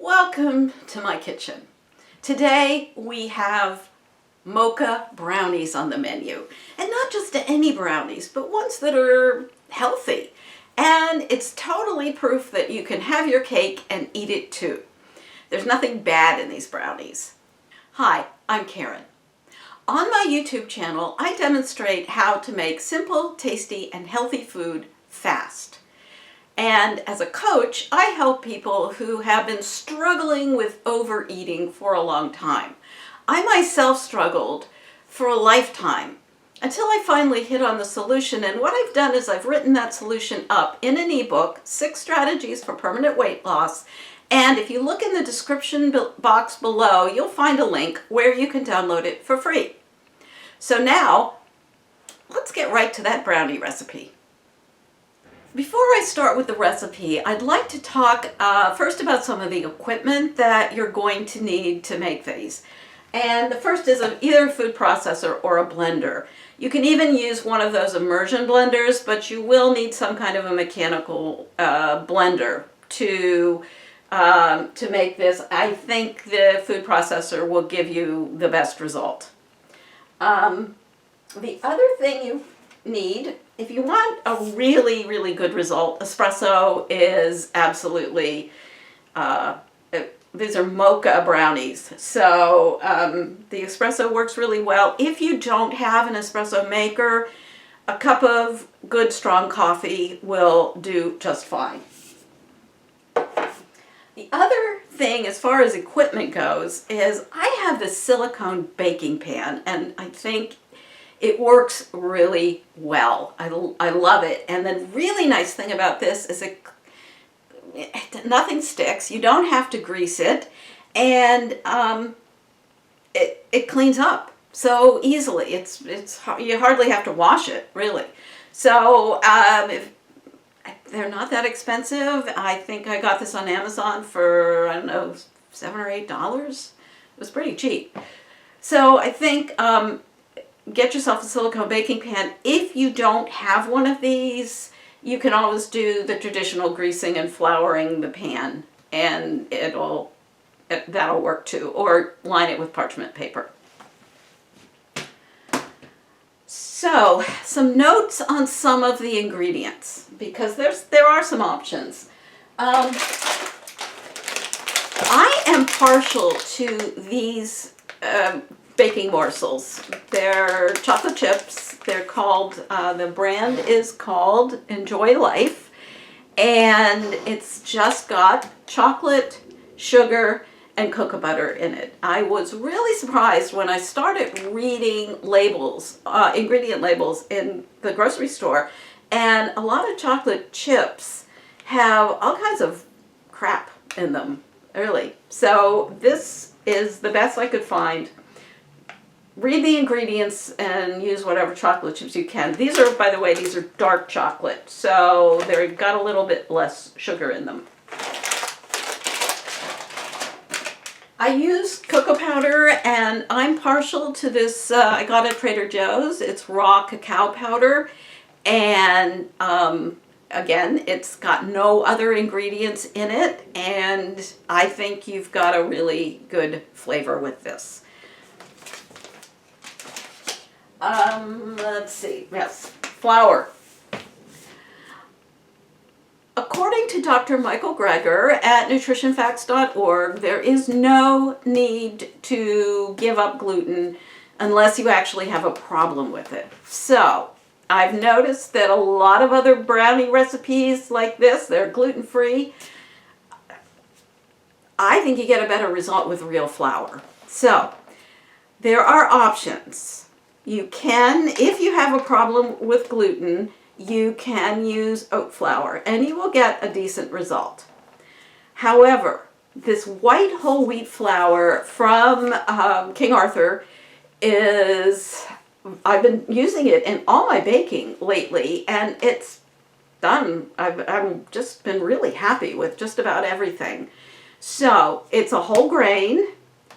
Welcome to my kitchen. Today we have Mocha brownies on the menu. And not just any brownies, but ones that are healthy. And it's totally proof that you can have your cake and eat it too. There's nothing bad in these brownies. Hi, I'm Karen. On my YouTube channel, I demonstrate how to make simple, tasty, and healthy food fast. And as a coach, I help people who have been struggling with overeating for a long time. I myself struggled for a lifetime until I finally hit on the solution. And what I've done is I've written that solution up in an ebook, 6 Strategies for Permanent Weight Loss. And if you look in the description box below, you'll find a link where you can download it for free. So now, let's get right to that brownie recipe. Before I start with the recipe, I'd like to talk first about some of the equipment that you're going to need to make these. And the first is either a food processor or a blender. You can even use one of those immersion blenders, but you will need some kind of a mechanical blender to make this. I think the food processor will give you the best result. The other thing you need, if you want a really, really good result, espresso is absolutely, these are Mocha brownies. So the espresso works really well. If you don't have an espresso maker, a cup of good strong coffee will do just fine. The other thing as far as equipment goes is I have this silicone baking pan, and I think it works really well. I love it. And the really nice thing about this is nothing sticks. You don't have to grease it, and it cleans up so easily. You hardly have to wash it, really. So they're not that expensive. I think I got this on Amazon for, I don't know, $7 or $8. It was pretty cheap. So I think get yourself a silicone baking pan. If you don't have one of these, you can always do the traditional greasing and flouring the pan, and that'll work too, or line it with parchment paper. So, some notes on some of the ingredients, because there are some options. I am partial to these baking morsels. They're chocolate chips. They're called, the brand is called Enjoy Life, and it's just got chocolate, sugar, and cocoa butter in it. I was really surprised when I started reading labels, ingredient labels in the grocery store, and a lot of chocolate chips have all kinds of crap in them, really. So this is the best I could find. Read the ingredients and use whatever chocolate chips you can. These are, by the way, these are dark chocolate, so they've got a little bit less sugar in them. I use cocoa powder, and I'm partial to this, I got at Trader Joe's. It's raw cacao powder, and again, it's got no other ingredients in it, and I think you've got a really good flavor with this. Let's see, yes, flour. According to Dr. Michael Greger at nutritionfacts.org, there is no need to give up gluten unless you actually have a problem with it. So, I've noticed that a lot of other brownie recipes like this, they're gluten-free. I think you get a better result with real flour. So, there are options. You can, if you have a problem with gluten, you can use oat flour, and you will get a decent result. However, this white whole wheat flour from King Arthur I've been using it in all my baking lately, and it's done. I've just been really happy with just about everything. So, it's a whole grain,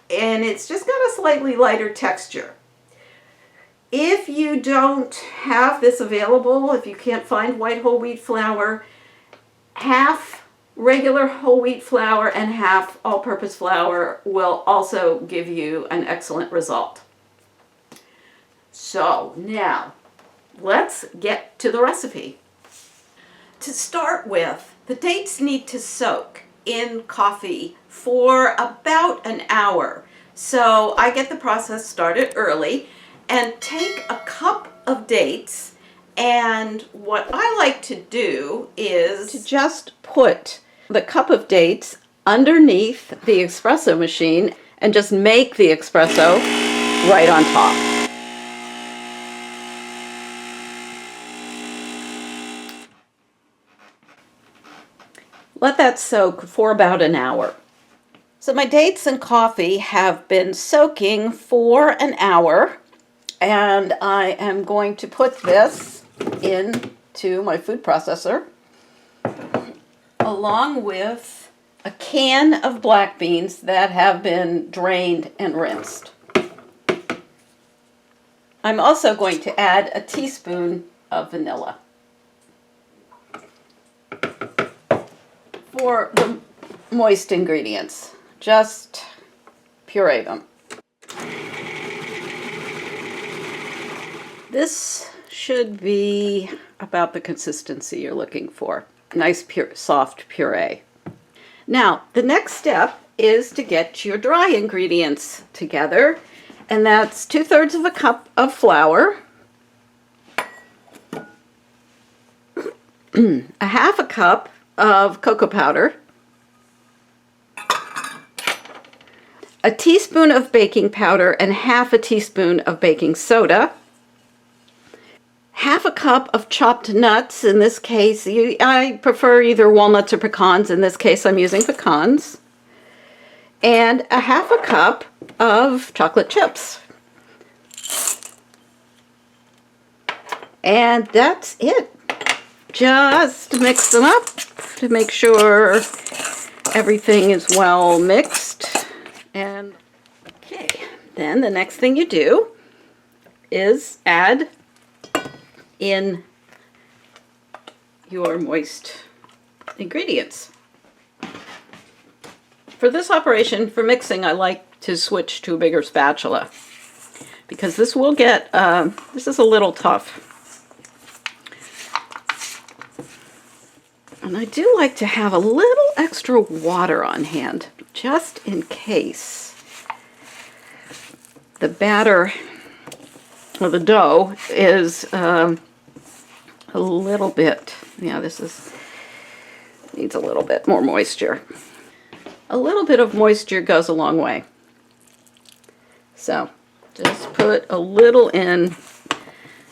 and it's just got a slightly lighter texture. If you don't have this available, if you can't find white whole wheat flour, half Regular whole wheat flour and half all-purpose flour will also give you an excellent result. So now, let's get to the recipe. To start with, the dates need to soak in coffee for about an hour. So I get the process started early and take a cup of dates, and what I like to do is to just put the cup of dates underneath the espresso machine and just make the espresso right on top. Let that soak for about an hour. So my dates and coffee have been soaking for an hour, and I am going to put this into my food processor along with a can of black beans that have been drained and rinsed. I'm also going to add a teaspoon of vanilla. For the moist ingredients, just puree them. This should be about the consistency you're looking for. Nice, pure, soft puree. Now, the next step is to get your dry ingredients together, and that's 2/3 of a cup of flour, a half a cup of cocoa powder, a teaspoon of baking powder and half a teaspoon of baking soda, half a cup of chopped nuts. In this case, I prefer either walnuts or pecans. In this case, I'm using pecans. And a half a cup of chocolate chips. And that's it. Just mix them up to make sure everything is well mixed. And okay, then the next thing you do is add in your moist ingredients. For this operation, for mixing, I like to switch to a bigger spatula because this will get, this is a little tough. And I do like to have a little extra water on hand, just in case the batter or the dough is a little bit, needs a little bit more moisture. A little bit of moisture goes a long way. So just put a little in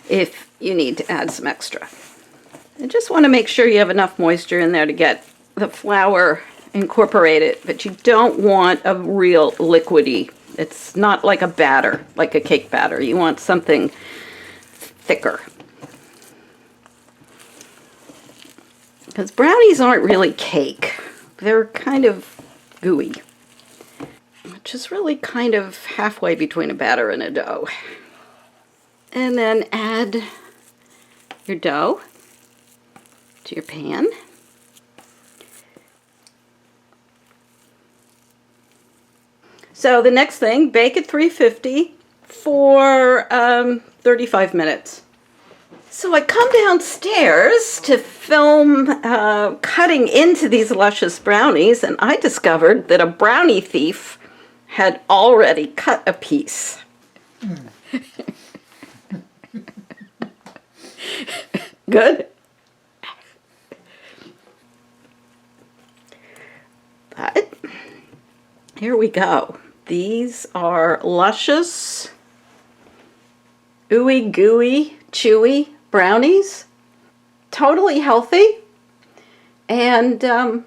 if you need to add some extra. You just want to make sure you have enough moisture in there to get the flour incorporated, but you don't want a real liquidy. It's not like a batter, like a cake batter. You want something thicker. Because brownies aren't really cake. They're kind of gooey, which is really kind of halfway between a batter and a dough. And then add your dough to your pan. So the next thing, bake at 350 for 35 minutes. So I come downstairs to film cutting into these luscious brownies, and I discovered that a brownie thief had already cut a piece. Good? But here we go. These are luscious, ooey gooey, chewy brownies. Totally healthy. And I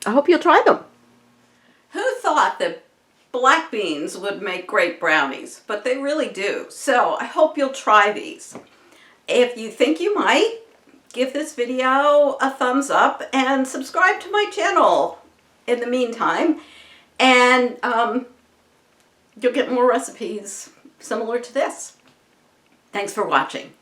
hope you'll try them. Who thought that black beans would make great brownies? But they really do. So I hope you'll try these. If you think you might, give this video a thumbs up and subscribe to my channel in the meantime. And you'll get more recipes similar to this. Thanks for watching.